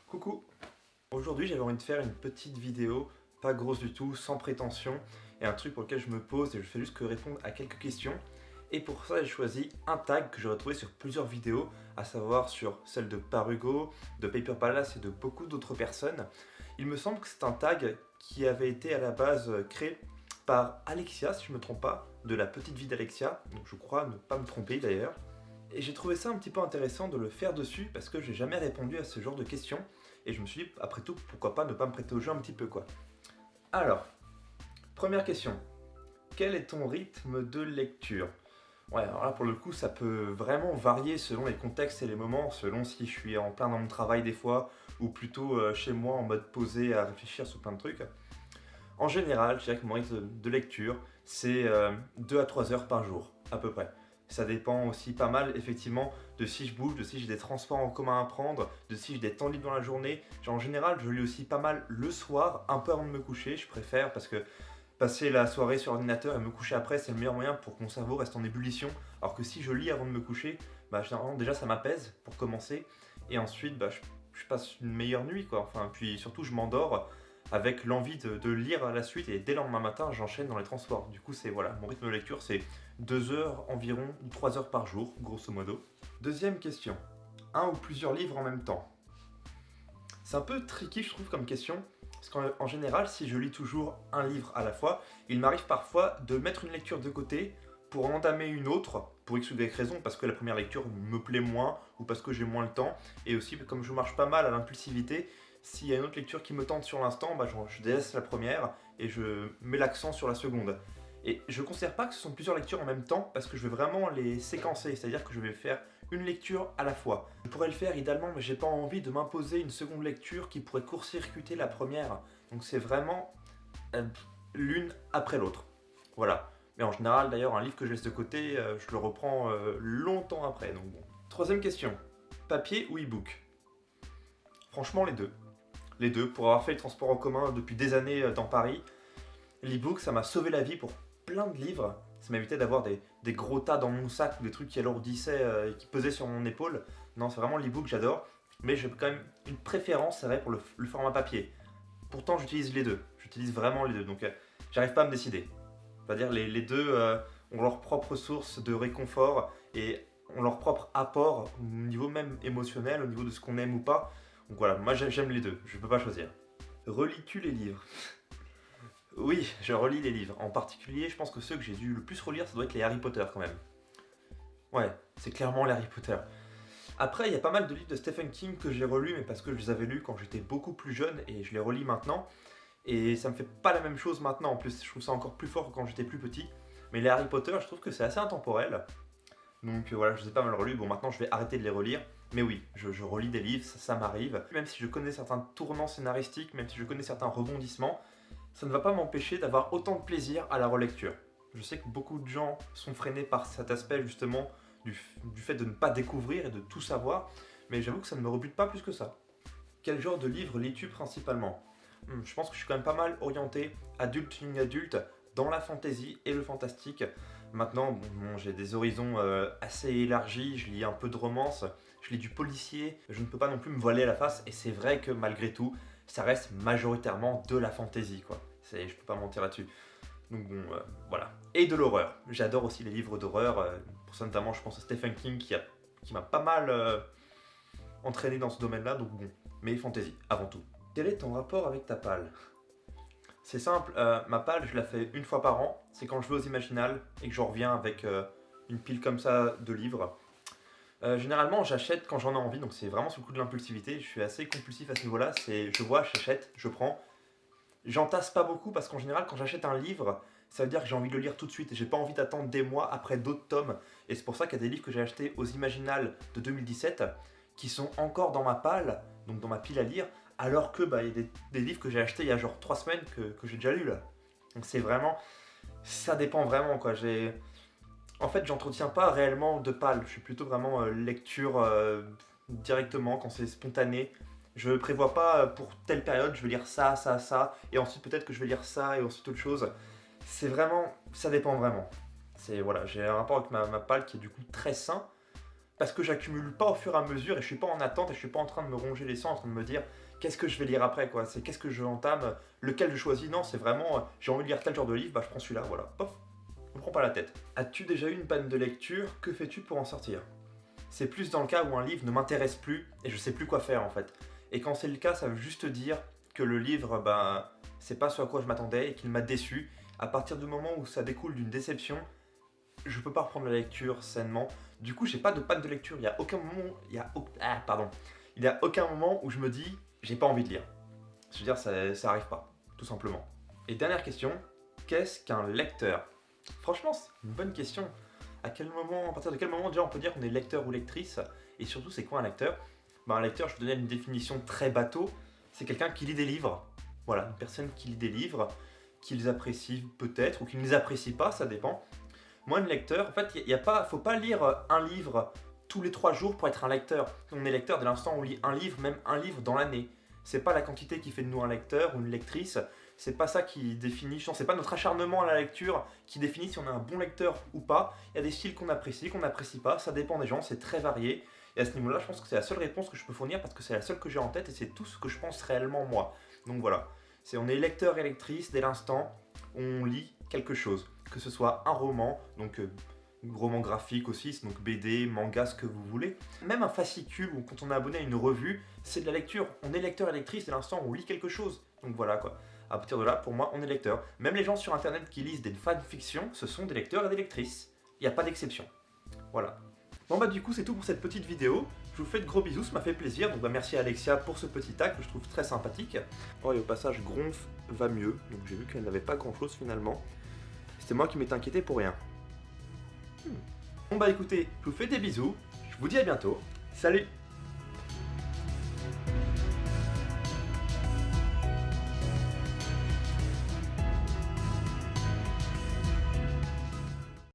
Coucou! Aujourd'hui j'avais envie de faire une petite vidéo, pas grosse du tout, sans prétention, et un truc pour lequel je me pose et je fais juste que répondre à quelques questions. Et pour ça j'ai choisi un tag que j'ai retrouvé sur plusieurs vidéos, à savoir sur celle de Parugo, de Paper Palace et de beaucoup d'autres personnes. Il me semble que c'est un tag qui avait été à la base créé par Alexia, si je ne me trompe pas, de la petite vie d'Alexia, donc je crois ne pas me tromper d'ailleurs. Et j'ai trouvé ça un petit peu intéressant de le faire dessus parce que j'ai jamais répondu à ce genre de questions et je me suis dit, après tout, pourquoi pas ne pas me prêter au jeu un petit peu quoi. Alors, première question. Quel est ton rythme de lecture? Ouais, alors là pour le coup, ça peut vraiment varier selon les contextes et les moments, selon si je suis en plein dans mon travail des fois ou plutôt chez moi en mode posé à réfléchir sur plein de trucs. En général, je dirais que mon rythme de lecture, c'est 2 à 3 heures par jour, à peu près. Ça dépend aussi pas mal, effectivement, de si je bouge, de si j'ai des transports en commun à prendre, de si j'ai des temps libres dans la journée. Genre, en général, je lis aussi pas mal le soir, un peu avant de me coucher, je préfère, parce que passer la soirée sur l'ordinateur et me coucher après, c'est le meilleur moyen pour que mon cerveau reste en ébullition. Alors que si je lis avant de me coucher, bah, généralement, déjà, ça m'apaise, pour commencer. Et ensuite, bah, je passe une meilleure nuit, quoi. Enfin, puis surtout, je m'endors avec l'envie de lire à la suite et dès le lendemain matin j'enchaîne dans les transports. Du coup c'est voilà, mon rythme de lecture c'est 2 heures environ ou 3 heures par jour grosso modo. Deuxième question, un ou plusieurs livres en même temps? C'est un peu tricky je trouve comme question, parce qu'en général si je lis toujours un livre à la fois, il m'arrive parfois de mettre une lecture de côté pour en entamer une autre, pour X ou Y raison, parce que la première lecture me plaît moins, ou parce que j'ai moins le temps, et aussi comme je marche pas mal à l'impulsivité, s'il y a une autre lecture qui me tente sur l'instant, bah, je délaisse la première et je mets l'accent sur la seconde. Et je ne considère pas que ce sont plusieurs lectures en même temps parce que je vais vraiment les séquencer, c'est-à-dire que je vais faire une lecture à la fois. Je pourrais le faire idéalement, mais j'ai pas envie de m'imposer une seconde lecture qui pourrait court-circuiter la première. Donc c'est vraiment l'une après l'autre. Voilà. Mais en général, d'ailleurs, un livre que je laisse de côté, je le reprends longtemps après. Donc bon. Troisième question. Papier ou e-book? Franchement, les deux. Les deux, pour avoir fait le transport en commun depuis des années dans Paris, l'e-book ça m'a sauvé la vie pour plein de livres. Ça m'évitait d'avoir des gros tas dans mon sac ou des trucs qui alourdissaient et qui pesaient sur mon épaule. Non, c'est vraiment l'e-book, j'adore. Mais j'ai quand même une préférence, c'est vrai, pour le format papier. Pourtant, j'utilise les deux. J'utilise vraiment les deux. Donc, j'arrive pas à me décider. On va dire les deux ont leur propre source de réconfort et ont leur propre apport au niveau même émotionnel, au niveau de ce qu'on aime ou pas. Donc voilà, moi j'aime les deux, je peux pas choisir. Relis-tu les livres? Oui, je relis les livres. En particulier, je pense que ceux que j'ai dû le plus relire, ça doit être les Harry Potter quand même. Ouais, c'est clairement les Harry Potter. Après, il y a pas mal de livres de Stephen King que j'ai relus, mais parce que je les avais lus quand j'étais beaucoup plus jeune et je les relis maintenant. Et ça me fait pas la même chose maintenant, en plus je trouve ça encore plus fort que quand j'étais plus petit. Mais les Harry Potter, je trouve que c'est assez intemporel. Donc voilà, je les ai pas mal relus. Bon, maintenant je vais arrêter de les relire. Mais oui, je relis des livres, ça m'arrive. Même si je connais certains tournants scénaristiques, même si je connais certains rebondissements, ça ne va pas m'empêcher d'avoir autant de plaisir à la relecture. Je sais que beaucoup de gens sont freinés par cet aspect justement du fait de ne pas découvrir et de tout savoir, mais j'avoue que ça ne me rebute pas plus que ça. Quel genre de livre lis-tu principalement? Je pense que je suis quand même pas mal orienté adulte, young adulte, dans la fantasy et le fantastique. Maintenant, bon, j'ai des horizons assez élargis, je lis un peu de romance, je lis du policier, je ne peux pas non plus me voiler à la face, et c'est vrai que malgré tout, ça reste majoritairement de la fantasy, quoi. Je peux pas mentir là-dessus. Donc bon, voilà. Et de l'horreur. J'adore aussi les livres d'horreur, pour ça notamment je pense à Stephen King qui m'a pas mal entraîné dans ce domaine-là, donc bon, mais fantasy, avant tout. Quel est ton rapport avec ta palle? C'est simple, ma palle, je la fais une fois par an. C'est quand je vais aux Imaginales et que je reviens avec une pile comme ça de livres. Généralement, j'achète quand j'en ai envie, donc c'est vraiment sous le coup de l'impulsivité. Je suis assez compulsif à ce niveau-là. Je vois, j'achète, je prends. J'entasse pas beaucoup parce qu'en général, quand j'achète un livre, ça veut dire que j'ai envie de le lire tout de suite et j'ai pas envie d'attendre des mois après d'autres tomes. Et c'est pour ça qu'il y a des livres que j'ai achetés aux Imaginales de 2017 qui sont encore dans ma palle, donc dans ma pile à lire, alors que bah, il y a des livres que j'ai achetés il y a genre 3 semaines que j'ai déjà lus là. Donc c'est vraiment, ça dépend vraiment quoi. En fait, j'entretiens pas réellement de palle. Je suis plutôt vraiment lecture directement quand c'est spontané. Je prévois pas pour telle période, je vais lire ça, ça, ça, et ensuite peut-être que je vais lire ça et ensuite autre chose. C'est vraiment, ça dépend vraiment. C'est voilà, j'ai un rapport avec ma palle qui est du coup très sain, parce que j'accumule pas au fur et à mesure et je suis pas en attente et je suis pas en train de me ronger les sangs, en train de me dire qu'est-ce que je vais lire après quoi, c'est qu'est-ce que je entame, lequel je choisis, non c'est vraiment j'ai envie de lire tel genre de livre, bah je prends celui-là, voilà, pof, je me prends pas la tête. As-tu déjà eu une panne de lecture, que fais-tu pour en sortir? C'est plus dans le cas où un livre ne m'intéresse plus et je sais plus quoi faire en fait. Et quand c'est le cas, ça veut juste dire que le livre, bah, c'est pas ce à quoi je m'attendais et qu'il m'a déçu. À partir du moment où ça découle d'une déception, je peux pas reprendre la lecture sainement. Du coup, j'ai pas de panne de lecture. Il y a aucun moment, il y a aucun moment où je me dis j'ai pas envie de lire. Je veux dire, ça arrive pas, tout simplement. Et dernière question, qu'est-ce qu'un lecteur? Franchement, c'est une bonne question. À partir de quel moment déjà on peut dire qu'on est lecteur ou lectrice? Et surtout, c'est quoi un lecteur? Un lecteur, je vous donnais une définition très bateau, c'est quelqu'un qui lit des livres. Voilà, une personne qui lit des livres, qu'ils apprécient peut-être ou qu'ils ne les apprécient pas, ça dépend. Moi, un lecteur, en fait, faut pas lire un livre tous les 3 jours pour être un lecteur. On est lecteur dès l'instant où on lit un livre, même un livre dans l'année. C'est pas la quantité qui fait de nous un lecteur ou une lectrice, c'est pas ça qui définit, c'est pas notre acharnement à la lecture qui définit si on est un bon lecteur ou pas. Il y a des styles qu'on n'apprécie pas, ça dépend des gens, c'est très varié. Et à ce niveau-là, je pense que c'est la seule réponse que je peux fournir parce que c'est la seule que j'ai en tête et c'est tout ce que je pense réellement moi. Donc voilà, on est lecteur et lectrice dès l'instant où on lit quelque chose. Que ce soit un roman, donc roman graphique aussi, donc BD, manga, ce que vous voulez. Même un fascicule ou quand on est abonné à une revue, c'est de la lecture. On est lecteur et lectrice dès l'instant où on lit quelque chose. Donc voilà quoi. À partir de là, pour moi, on est lecteur. Même les gens sur internet qui lisent des fanfictions, ce sont des lecteurs et des lectrices. Il n'y a pas d'exception. Voilà. Bon bah du coup c'est tout pour cette petite vidéo, je vous fais de gros bisous, ça m'a fait plaisir, donc bah merci à Alexia pour ce petit tag que je trouve très sympathique. Oh et au passage Gronf va mieux, donc j'ai vu qu'elle n'avait pas grand chose finalement. C'était moi qui m'étais inquiété pour rien. Bon bah écoutez, je vous fais des bisous, je vous dis à bientôt, salut!